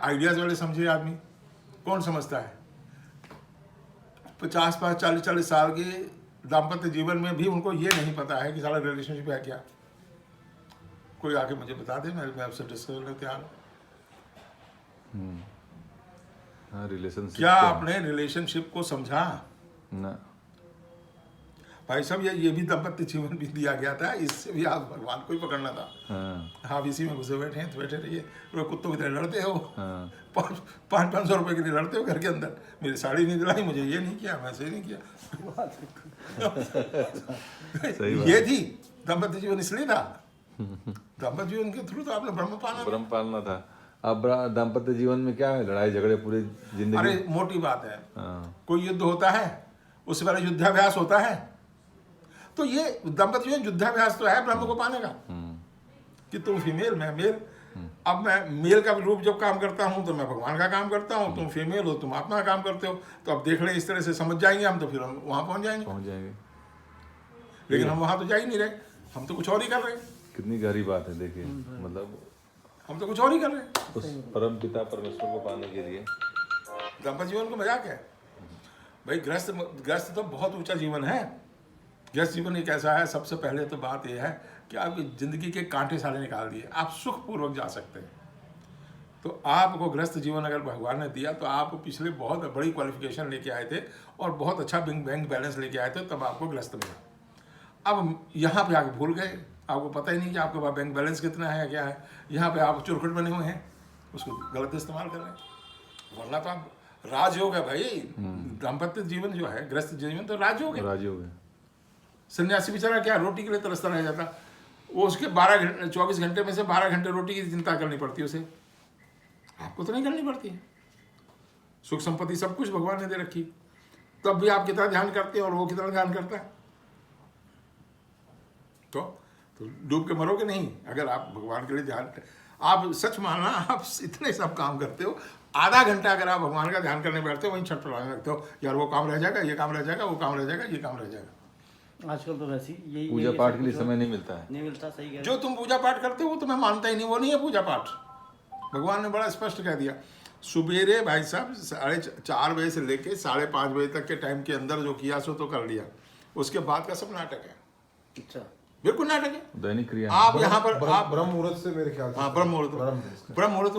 Ideas वाले समझे आदमी कौन समझता है? 50-40 साल के दाम्पत्य जीवन में भी उनको ये नहीं पता है कि सारा रिलेशनशिप है क्या। कोई आके मुझे बता दे, मैं आपसे डिस्कस करने तैयार हूँ। हाँ, रिलेशनशिप क्या आपने रिलेशनशिप को समझा? ना भाई साहब, ये भी दाम्पत्य जीवन भी दिया गया था, इससे भी आप भगवान को ही पकड़ना था। हाँ आप इसी में घुसे बैठे हैं तो बैठे रहिए। तो कुत्तों की तरह लड़ते हो, हाँ 500 रुपए के लिए लड़ते हो घर के अंदर। मेरी साड़ी नहीं दिलाई, मुझे ये नहीं किया, मैं से नहीं किया। सही बात। ये थी दाम्पत्य जीवन, इसलिए था। दाम्पत्य जीवन के थ्रू तो आपने ब्रह्म पालना था। अब दाम्पत्य जीवन में क्या है? लड़ाई झगड़े पूरी जिंदगी। अरे मोटी बात है। हाँ कोई युद्ध होता है, उससे पहले युद्धाभ्यास होता है। तो ये दाम्पत्य जीवन युद्धाभ्यास तो है ब्रह्म को पाने का, कि तुम फीमेल मैं मेल। अब मैं मेल का रूप जब काम करता हूँ तो मैं भगवान का काम करता हूँ, तुम फीमेल हो, तुम आत्मा का काम करते हो। तो अब देख रहे इस तरह से समझ जाएंगे हम, तो फिर हम वहां पहुंच जाएंगे। लेकिन हम वहां तो जा ही नहीं रहे, हम तो कुछ और ही कर रहे हैं। कितनी गहरी बात है, देखिए। मतलब हम तो कुछ और ही कर रहे हैं। उस परम पिता परमेश्वर को पाने के लिए दाम्पत्य जीवन को मजाक है भाई। ग्रस्त तो बहुत ऊंचा जीवन है। ग्रस्त जीवन एक ऐसा है, सबसे पहले तो बात यह है कि आपकी जिंदगी के कांटे सारे निकाल दिए, आप सुखपूर्वक जा सकते हैं। तो आपको ग्रस्त जीवन अगर भगवान ने दिया तो आप पिछले बहुत बड़ी क्वालिफिकेशन लेके आए थे और बहुत अच्छा बैंक बैलेंस लेके आए थे, तब आपको ग्रस्त मिला। अब यहाँ पे आके भूल गए, आपको पता ही नहीं कि आपके पास बैंक बैलेंस कितना है, क्या है। यहाँ पे आप चुरखुट बने हुए हैं, उसको गलत इस्तेमाल कर रहे हैं। वरना तो आप राजयोग है भाई। दाम्पत्य जीवन जो है, ग्रस्त जीवन तो राजयोग है। सन्यासी बेचारा क्या रोटी के लिए तरसता रह जाता, वो उसके 24 घंटे में से 12 घंटे रोटी की चिंता करनी पड़ती है उसे। आपको तो नहीं करनी पड़ती है। सुख संपत्ति सब कुछ भगवान ने दे रखी, तब भी आप कितना ध्यान करते हैं और वो कितना ध्यान करता है। तो डूब के मरोगे नहीं अगर आप भगवान के लिए ध्यान। आप सच मानना, आप इतने सब काम करते हो, आधा घंटा अगर आप भगवान का ध्यान करने बैठते हो, वहीं छटपटाने लगते हो, यार वो काम रह जाएगा, ये काम रह जाएगा, वो काम रह जाएगा, ये काम रह जाएगा। आजकल तो वैसे यही पूजा पाठ के लिए समय नहीं मिलता है। नहीं मिलता, सही कह जो तुम पूजा पाठ करते हो वो तो मैं मानता ही नहीं, वो नहीं है पूजा पाठ। भगवान ने बड़ा स्पष्ट कह दिया, सुबेरे भाई साहब 4:30 बजे से लेके 5:30 बजे तक के टाइम के अंदर जो किया सो तो कर लिया, उसके बाद का सब नाटक है। अच्छा, बिल्कुल नाटक है। दैनिक क्रिया आप यहाँ पर आप ब्रह्म मुहूर्त से मेरे ख्याल से, हाँ ब्रह्म मुहूर्त